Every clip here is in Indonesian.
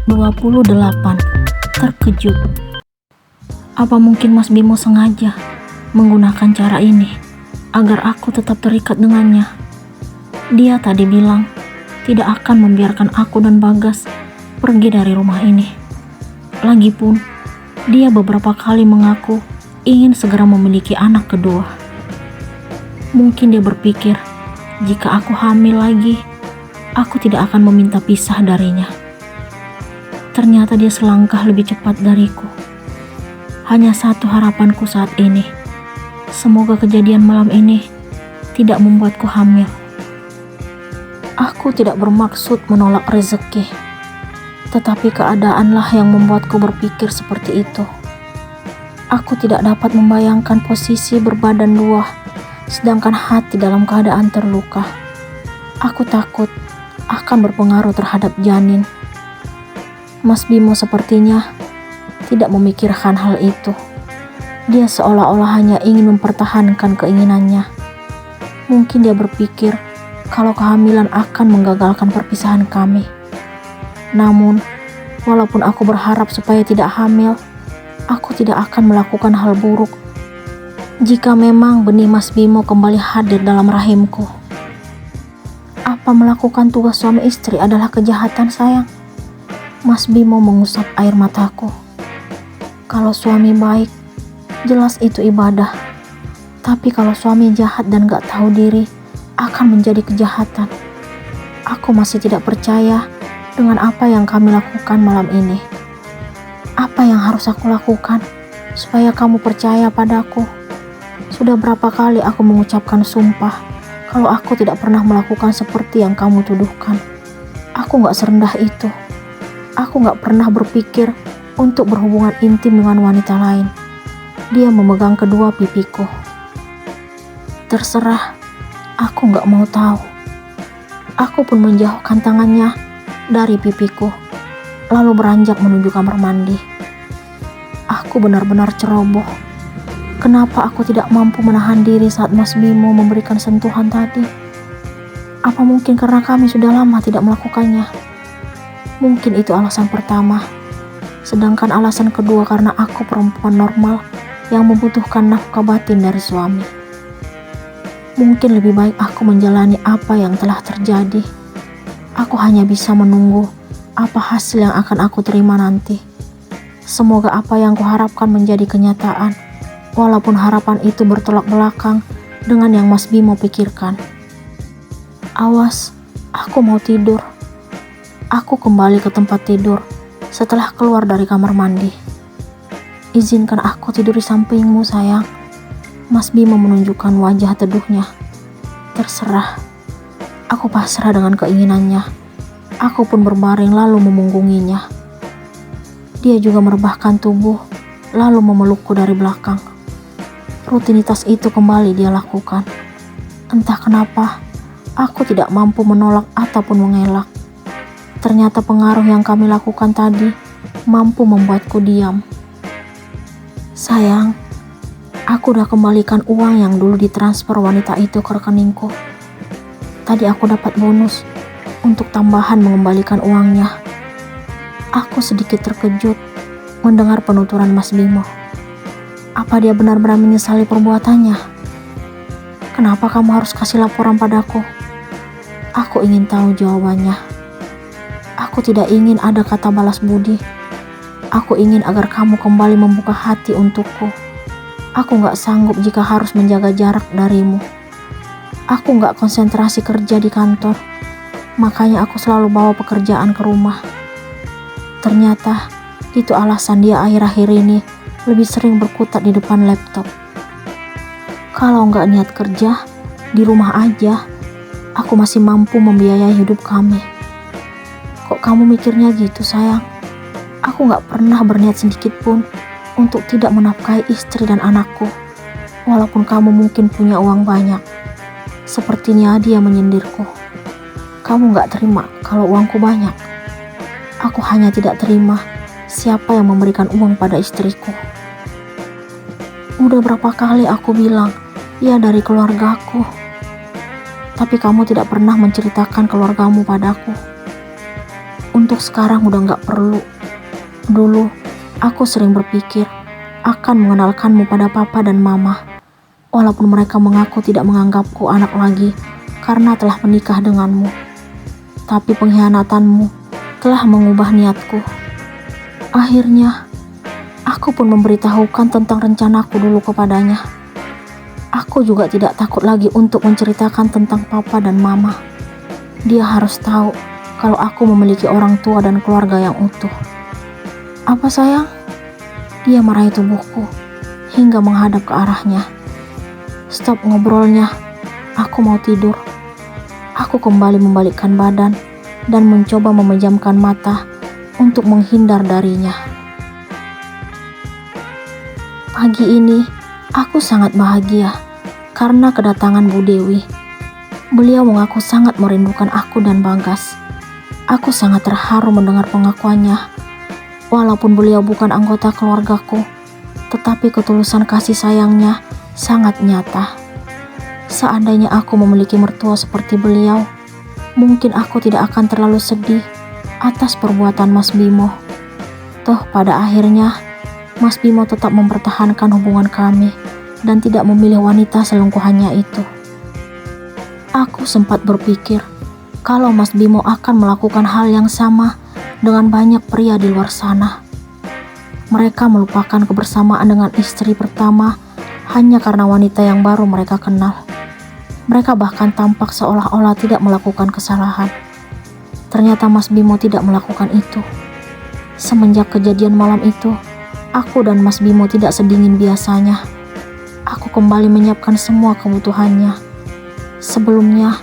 28. Terkejut. Apa mungkin Mas Bimo sengaja menggunakan cara ini agar aku tetap terikat dengannya? Dia tadi bilang tidak akan membiarkan aku dan Bagas pergi dari rumah ini. Lagipun, dia beberapa kali mengaku ingin segera memiliki anak kedua. Mungkin dia berpikir, jika aku hamil lagi, aku tidak akan meminta pisah darinya. Ternyata dia selangkah lebih cepat dariku. Hanya satu harapanku saat ini, semoga kejadian malam ini tidak membuatku hamil. Aku tidak bermaksud menolak rezeki, tetapi keadaanlah yang membuatku berpikir seperti itu. Aku tidak dapat membayangkan posisi berbadan dua, sedangkan hati dalam keadaan terluka. Aku takut akan berpengaruh terhadap janin. Mas Bimo sepertinya tidak memikirkan hal itu. Dia seolah-olah hanya ingin mempertahankan keinginannya. Mungkin dia berpikir kalau kehamilan akan menggagalkan perpisahan kami. Namun, walaupun aku berharap supaya tidak hamil, aku tidak akan melakukan hal buruk jika memang benih Mas Bimo kembali hadir dalam rahimku. Apa melakukan tugas suami istri adalah kejahatan, sayang? Mas Bimo mengusap air mataku. Kalau suami baik, jelas itu ibadah. Tapi kalau suami jahat dan gak tahu diri, akan menjadi kejahatan. Aku masih tidak percaya dengan apa yang kami lakukan malam ini. Apa yang harus aku lakukan supaya kamu percaya padaku? Sudah berapa kali aku mengucapkan sumpah kalau aku tidak pernah melakukan seperti yang kamu tuduhkan. Aku gak serendah itu. Aku gak pernah berpikir untuk berhubungan intim dengan wanita lain. Dia memegang kedua pipiku. Terserah, aku gak mau tahu. Aku pun menjauhkan tangannya dari pipiku, lalu beranjak menuju kamar mandi. Aku benar-benar ceroboh. Kenapa aku tidak mampu menahan diri saat Mas Bimo memberikan sentuhan tadi? Apa mungkin karena kami sudah lama tidak melakukannya? Mungkin itu alasan pertama. Sedangkan alasan kedua karena aku perempuan normal yang membutuhkan nafkah batin dari suami. Mungkin lebih baik aku menjalani apa yang telah terjadi. Aku hanya bisa menunggu apa hasil yang akan aku terima nanti. Semoga apa yang kuharapkan menjadi kenyataan, walaupun harapan itu bertolak belakang dengan yang Mas Bimo pikirkan. Awas, aku mau tidur. Aku kembali ke tempat tidur setelah keluar dari kamar mandi. Izinkan aku tidur di sampingmu, sayang. Mas Bimo menunjukkan wajah teduhnya. Terserah. Aku pasrah dengan keinginannya. Aku pun berbaring lalu memunggunginya. Dia juga merebahkan tubuh lalu memelukku dari belakang. Rutinitas itu kembali dia lakukan. Entah kenapa, aku tidak mampu menolak ataupun mengelak. Ternyata pengaruh yang kami lakukan tadi mampu membuatku diam. Sayang, aku udah kembalikan uang yang dulu ditransfer wanita itu ke rekeningku. Tadi aku dapat bonus untuk tambahan mengembalikan uangnya. Aku sedikit terkejut mendengar penuturan Mas Bimo. Apa dia benar-benar menyesali perbuatannya? Kenapa kamu harus kasih laporan padaku? Aku ingin tahu jawabannya. Aku tidak ingin ada kata balas budi. Aku ingin agar kamu kembali membuka hati untukku. Aku gak sanggup jika harus menjaga jarak darimu. Aku gak konsentrasi kerja di kantor. Makanya aku selalu bawa pekerjaan ke rumah. Ternyata itu alasan dia akhir-akhir ini lebih sering berkutat di depan laptop. Kalau gak niat kerja, di rumah aja, aku masih mampu membiayai hidup kami. Kok kamu mikirnya gitu, sayang? Aku gak pernah berniat sedikit pun untuk tidak menafkahi istri dan anakku. Walaupun kamu mungkin punya uang banyak. Sepertinya dia menyindirku. Kamu gak terima kalau uangku banyak. Aku hanya tidak terima siapa yang memberikan uang pada istriku. Udah berapa kali aku bilang, ya dari keluargaku. Tapi kamu tidak pernah menceritakan keluargamu padaku. Untuk sekarang udah gak perlu. Dulu, aku sering berpikir akan mengenalkanmu pada papa dan mama. Walaupun mereka mengaku tidak menganggapku anak lagi karena telah menikah denganmu. Tapi pengkhianatanmu telah mengubah niatku. Akhirnya, aku pun memberitahukan tentang rencanaku dulu kepadanya. Aku juga tidak takut lagi untuk menceritakan tentang papa dan mama. Dia harus tahu kalau aku memiliki orang tua dan keluarga yang utuh. Apa sayang? Dia meraih tubuhku hingga menghadap ke arahnya. Stop ngobrolnya, aku mau tidur. Aku kembali membalikkan badan dan mencoba memejamkan mata untuk menghindar darinya. Pagi ini, aku sangat bahagia karena kedatangan Bu Dewi. Beliau mengaku sangat merindukan aku dan Bagas. Aku sangat terharu mendengar pengakuannya. Walaupun beliau bukan anggota keluargaku, tetapi ketulusan kasih sayangnya sangat nyata. Seandainya aku memiliki mertua seperti beliau, mungkin aku tidak akan terlalu sedih atas perbuatan Mas Bimo. Toh pada akhirnya, Mas Bimo tetap mempertahankan hubungan kami dan tidak memilih wanita selingkuhannya itu. Aku sempat berpikir kalau Mas Bimo akan melakukan hal yang sama dengan banyak pria di luar sana. Mereka melupakan kebersamaan dengan istri pertama hanya karena wanita yang baru mereka kenal. Mereka bahkan tampak seolah-olah tidak melakukan kesalahan. Ternyata Mas Bimo tidak melakukan itu. Semenjak kejadian malam itu, aku dan Mas Bimo tidak sedingin biasanya. Aku kembali menyiapkan semua kebutuhannya. Sebelumnya,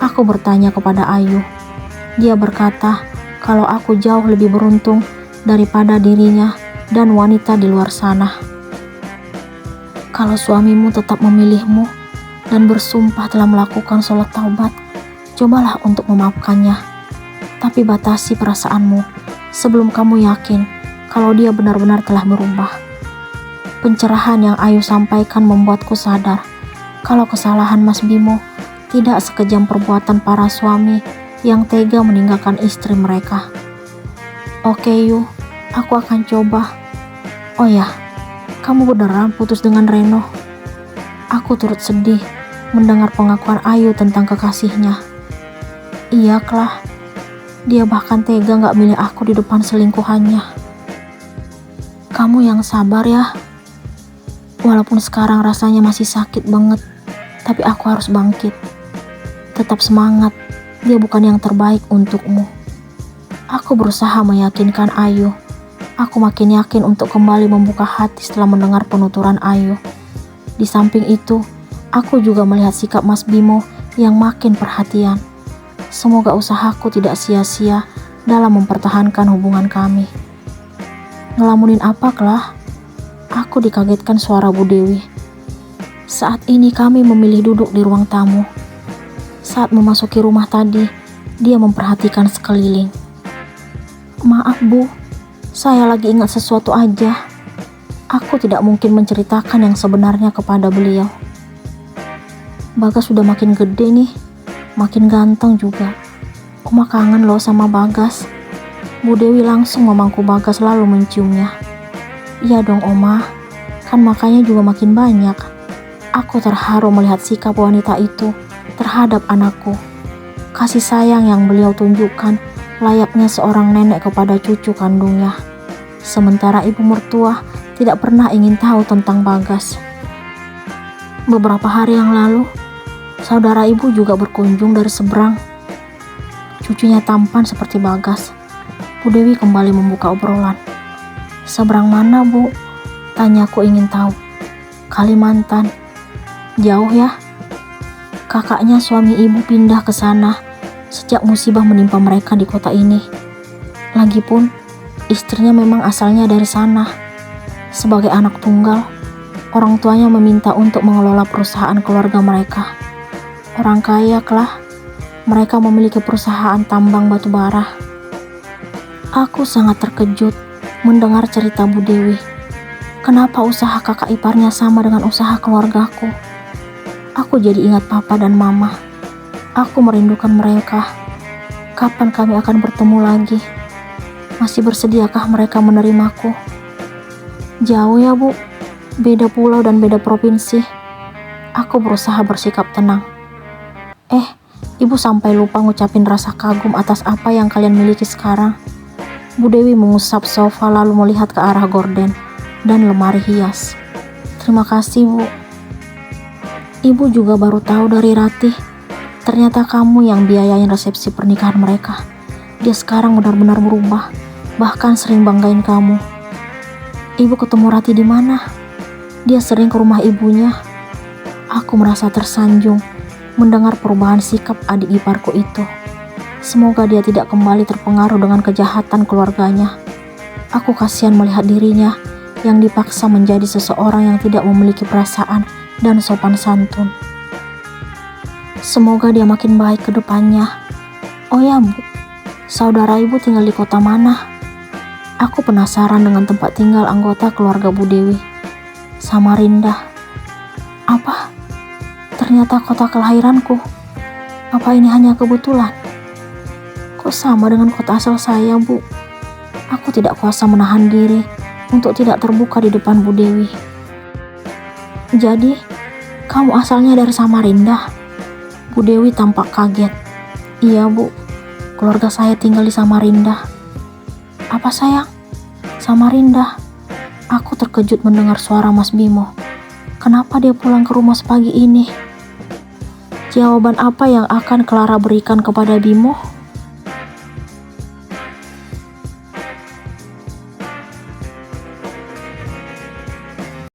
aku bertanya kepada Ayu. Dia berkata kalau aku jauh lebih beruntung daripada dirinya dan wanita di luar sana. Kalau suamimu tetap memilihmu dan bersumpah telah melakukan sholat taubat, cobalah untuk memaafkannya. Tapi batasi perasaanmu sebelum kamu yakin kalau dia benar-benar telah berubah. Pencerahan yang Ayu sampaikan membuatku sadar kalau kesalahan Mas Bimo tidak sekejam perbuatan para suami yang tega meninggalkan istri mereka. Oke Yu, aku akan coba. Oh ya, kamu beneran putus dengan Reno? Aku turut sedih mendengar pengakuan Ayu tentang kekasihnya. Iya Klah, dia bahkan tega gak milih aku di depan selingkuhannya. Kamu yang sabar ya. Walaupun sekarang rasanya masih sakit banget, tapi aku harus bangkit. Tetap semangat, dia bukan yang terbaik untukmu. Aku berusaha meyakinkan Ayu. Aku makin yakin untuk kembali membuka hati setelah mendengar penuturan Ayu. Di samping itu, aku juga melihat sikap Mas Bimo yang makin perhatian. Semoga usahaku tidak sia-sia dalam mempertahankan hubungan kami. Ngelamunin apa Klah? Aku dikagetkan suara Bu Dewi. Saat ini kami memilih duduk di ruang tamu. Saat memasuki rumah tadi, dia memperhatikan sekeliling. Maaf Bu, saya lagi ingat sesuatu aja. Aku tidak mungkin menceritakan yang sebenarnya kepada beliau. Bagas sudah makin gede nih, makin ganteng juga. Oma kangen loh sama Bagas. Bu Dewi langsung memangku Bagas lalu menciumnya. Iya dong Oma, kan makanya juga makin banyak. Aku terharu melihat sikap wanita itu terhadap anakku. Kasih sayang yang beliau tunjukkan layaknya seorang nenek kepada cucu kandungnya. Sementara ibu mertua tidak pernah ingin tahu tentang Bagas. Beberapa hari yang lalu, saudara ibu juga berkunjung dari seberang. Cucunya tampan seperti Bagas. Bu Dewi kembali membuka obrolan. Seberang mana Bu? Tanyaku ingin tahu. Kalimantan. Jauh ya? Kakaknya suami ibu pindah ke sana sejak musibah menimpa mereka di kota ini. Lagipun, istrinya memang asalnya dari sana. Sebagai anak tunggal, orang tuanya meminta untuk mengelola perusahaan keluarga mereka. Orang kaya Klah, mereka memiliki perusahaan tambang batu bara. Aku sangat terkejut mendengar cerita Bu Dewi. Kenapa usaha kakak iparnya sama dengan usaha keluargaku? Aku jadi ingat papa dan mama. Aku merindukan mereka. Kapan kami akan bertemu lagi? Masih bersediakah mereka menerimaku? Jauh ya Bu, beda pulau dan beda provinsi. Aku berusaha bersikap tenang. Ibu sampai lupa ngucapin rasa kagum atas apa yang kalian miliki sekarang. Bu Dewi mengusap sofa lalu melihat ke arah gorden dan lemari hias. Terima kasih Bu. Ibu juga baru tahu dari Ratih. Ternyata kamu yang biayain resepsi pernikahan mereka. Dia sekarang benar-benar berubah, bahkan sering banggain kamu. Ibu ketemu Ratih di mana? Dia sering ke rumah ibunya. Aku merasa tersanjung mendengar perubahan sikap adik iparku itu. Semoga dia tidak kembali terpengaruh dengan kejahatan keluarganya. Aku kasihan melihat dirinya yang dipaksa menjadi seseorang yang tidak memiliki perasaan dan sopan santun. Semoga dia makin baik ke depannya. Oh ya Bu, saudara ibu tinggal di kota mana? Aku penasaran dengan tempat tinggal anggota keluarga Bu Dewi. Samarinda. Apa? Ternyata kota kelahiranku. Apa ini hanya kebetulan? Kok sama dengan kota asal saya, Bu? Aku tidak kuasa menahan diri untuk tidak terbuka di depan Bu Dewi. Jadi, kamu asalnya dari Samarinda? Bu Dewi tampak kaget. Iya, Bu. Keluarga saya tinggal di Samarinda. Apa sayang? Samarinda. Aku terkejut mendengar suara Mas Bimo. Kenapa dia pulang ke rumah sepagi ini? Jawaban apa yang akan Clara berikan kepada Bimo?